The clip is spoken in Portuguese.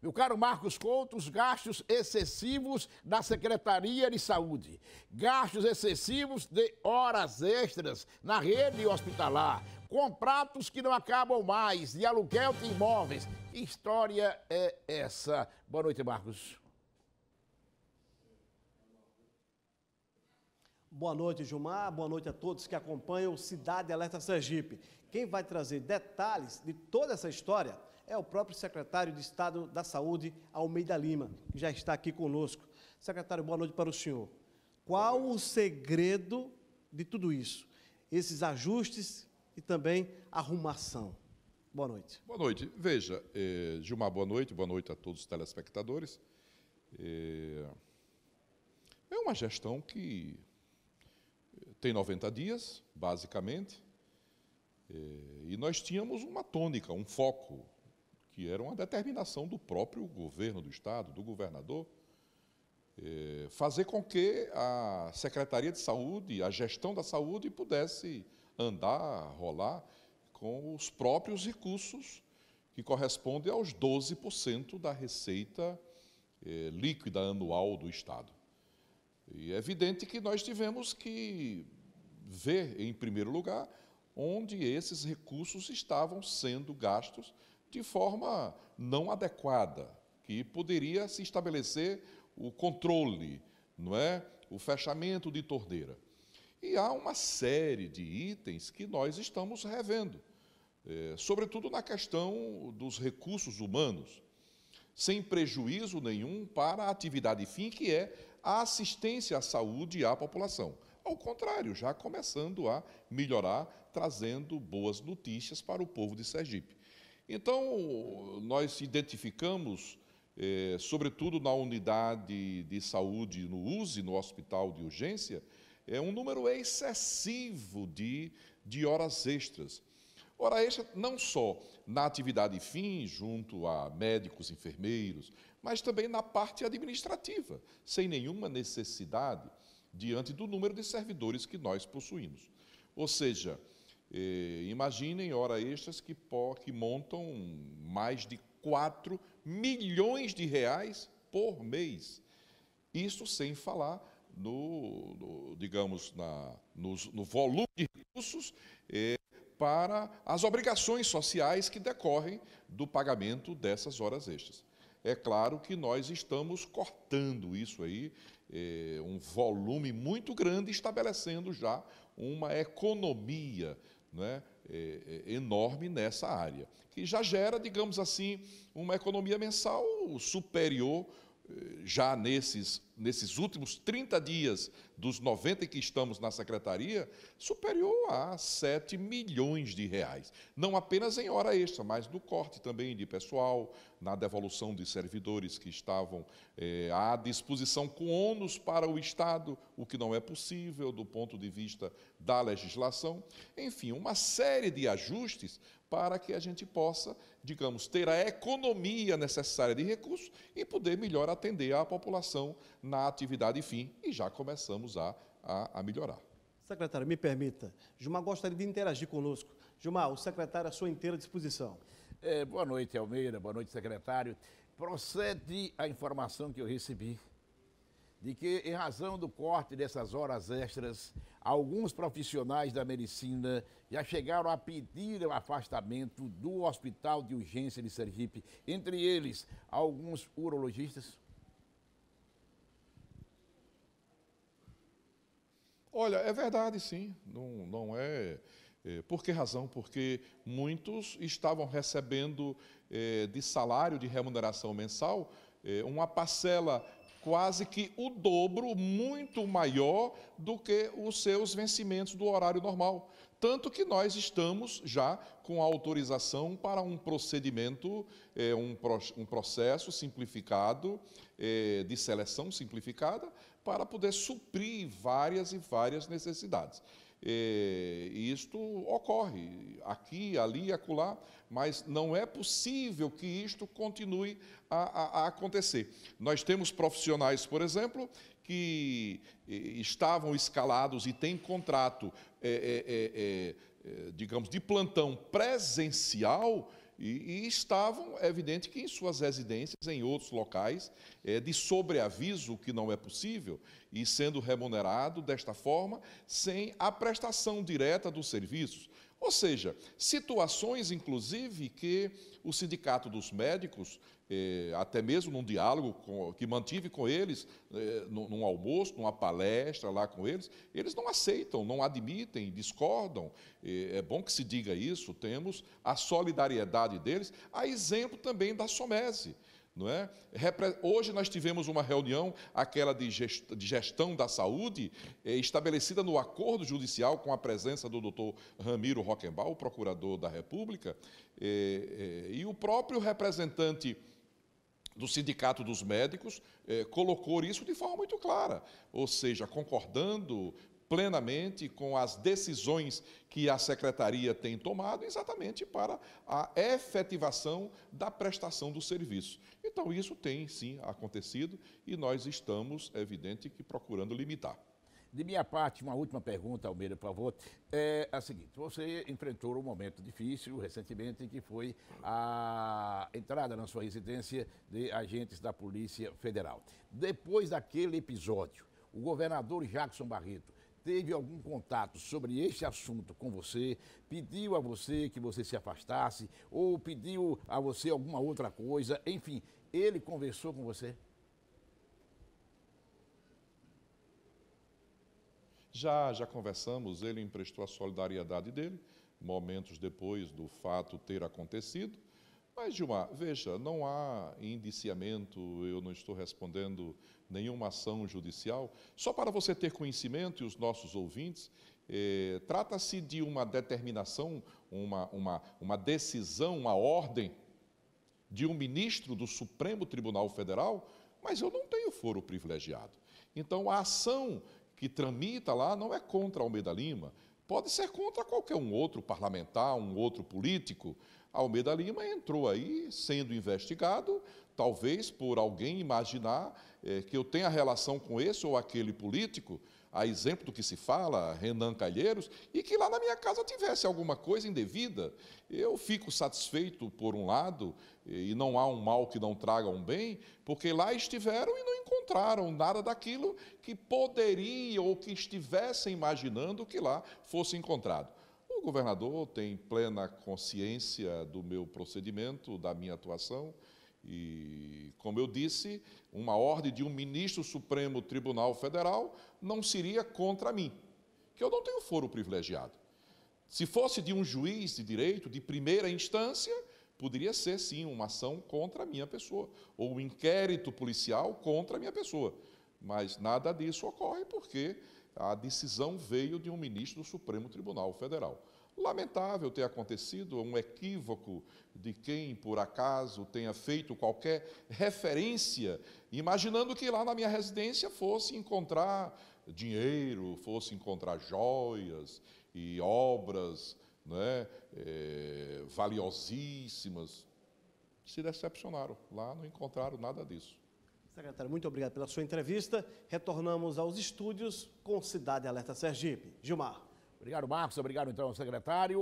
Meu caro Marcos Couto, os gastos excessivos da Secretaria de Saúde. Gastos excessivos de horas extras na rede hospitalar. Contratos que não acabam mais, de aluguel de imóveis. Que história é essa? Boa noite, Marcos. Boa noite, Gilmar. Boa noite a todos que acompanham o Cidade Alerta Sergipe. Quem vai trazer detalhes de toda essa história é o próprio secretário de Estado da Saúde, Almeida Lima, que já está aqui conosco. Secretário, boa noite para o senhor. Qual o segredo de tudo isso? Esses ajustes e também arrumação. Boa noite. Boa noite. Veja, Gilmar, boa noite a todos os telespectadores. É uma gestão que tem 90 dias, basicamente, e nós tínhamos uma tônica, um foco, que era uma determinação do próprio governo do Estado, do governador, fazer com que a Secretaria de Saúde, a gestão da saúde, pudesse andar, rolar com os próprios recursos que correspondem aos 12% da receita líquida anual do Estado. E é evidente que nós tivemos que ver, em primeiro lugar, onde esses recursos estavam sendo gastos de forma não adequada, que poderia se estabelecer o controle, não é? O fechamento de torneira. E há uma série de itens que nós estamos revendo, sobretudo na questão dos recursos humanos, sem prejuízo nenhum para a atividade fim, que é a assistência à saúde e à população. Ao contrário, já começando a melhorar, trazendo boas notícias para o povo de Sergipe. Então, nós identificamos, sobretudo na unidade de saúde, no USE, no hospital de urgência, um número excessivo de horas extras. Hora extra não só na atividade fim, junto a médicos, enfermeiros, mas também na parte administrativa, sem nenhuma necessidade diante do número de servidores que nós possuímos. Ou seja, imaginem horas extras que montam mais de 4 milhões de reais por mês. Isso sem falar no volume de recursos para as obrigações sociais que decorrem do pagamento dessas horas extras. É claro que nós estamos cortando isso aí, um volume muito grande, estabelecendo já uma economia, né, enorme nessa área, que já gera, digamos assim, uma economia mensal superior, já nesses últimos 30 dias dos 90 que estamos na Secretaria, superior a 7 milhões de reais. Não apenas em hora extra, mas no corte também de pessoal, na devolução de servidores que estavam à disposição com ônus para o Estado, o que não é possível do ponto de vista da legislação. Enfim, uma série de ajustes para que a gente possa, digamos, ter a economia necessária de recursos e poder melhor atender a população na atividade fim, e já começamos a melhorar. Secretário, me permita, Gilmar gostaria de interagir conosco. Gilmar, o secretário à sua inteira disposição. Boa noite, Almeida, boa noite, secretário. Procede a informação que eu recebi de que, em razão do corte dessas horas extras, alguns profissionais da medicina já chegaram a pedir o afastamento do Hospital de Urgência de Sergipe, entre eles alguns urologistas. Olha, é verdade, sim. Não é... Por que razão? Porque muitos estavam recebendo de salário, de remuneração mensal, uma parcela quase que o dobro, muito maior do que os seus vencimentos do horário normal. Tanto que nós estamos já com a autorização para um procedimento, um processo simplificado, de seleção simplificada, para poder suprir várias e várias necessidades. Isto ocorre aqui, ali e acolá, mas não é possível que isto continue a acontecer. Nós temos profissionais, por exemplo, que estavam escalados e têm contrato, digamos, de plantão presencial, e estavam, é evidente que em suas residências, em outros locais, de sobreaviso, o que não é possível, e sendo remunerado desta forma, sem a prestação direta dos serviços. Ou seja, situações, inclusive, que o Sindicato dos Médicos, até mesmo num diálogo que mantive com eles, num almoço, numa palestra lá com eles não aceitam, não admitem, discordam. É bom que se diga isso, temos a solidariedade deles, a exemplo também da SOMESE. Não é? Hoje nós tivemos uma reunião, aquela de gestão da saúde, estabelecida no acordo judicial com a presença do doutor Ramiro Rockenbach, o procurador da República, e o próprio representante do Sindicato dos Médicos colocou isso de forma muito clara, ou seja, concordando plenamente com as decisões que a Secretaria tem tomado exatamente para a efetivação da prestação do serviço. Então, isso tem, sim, acontecido e nós estamos, é evidente, que procurando limitar. De minha parte, uma última pergunta, Almeida, por favor. É a seguinte: você enfrentou um momento difícil recentemente, que foi a entrada na sua residência de agentes da Polícia Federal. Depois daquele episódio, o governador Jackson Barreto teve algum contato sobre este assunto com você? Pediu a você que você se afastasse? Ou pediu a você alguma outra coisa? Enfim, ele conversou com você? Já conversamos, ele emprestou a solidariedade dele, momentos depois do fato ter acontecido. Mas, Gilmar, veja, não há indiciamento, eu não estou respondendo nenhuma ação judicial. Só para você ter conhecimento, e os nossos ouvintes, trata-se de uma determinação, uma decisão, uma ordem de um ministro do Supremo Tribunal Federal, mas eu não tenho foro privilegiado. Então, a ação que tramita lá não é contra Almeida Lima, pode ser contra qualquer um outro parlamentar, um outro político. Almeida Lima entrou aí sendo investigado, talvez por alguém imaginar que eu tenha relação com esse ou aquele político, a exemplo do que se fala, Renan Calheiros, e que lá na minha casa tivesse alguma coisa indevida. Eu fico satisfeito, por um lado, e não há um mal que não traga um bem, porque lá estiveram e não encontraram nada daquilo que poderia ou que estivessem imaginando que lá fosse encontrado. O governador tem plena consciência do meu procedimento, da minha atuação, e, como eu disse, uma ordem de um ministro Supremo Tribunal Federal não seria contra mim, que eu não tenho foro privilegiado. Se fosse de um juiz de direito de primeira instância, poderia ser, sim, uma ação contra a minha pessoa, ou um inquérito policial contra a minha pessoa. Mas nada disso ocorre porque a decisão veio de um ministro do Supremo Tribunal Federal. Lamentável ter acontecido um equívoco de quem, por acaso, tenha feito qualquer referência, imaginando que lá na minha residência fosse encontrar dinheiro, fosse encontrar joias e obras, né, valiosíssimas. Se decepcionaram. Lá não encontraram nada disso. Secretário, muito obrigado pela sua entrevista. Retornamos aos estúdios com Cidade Alerta Sergipe. Gilmar. Obrigado, Marcos. Obrigado, então, secretário.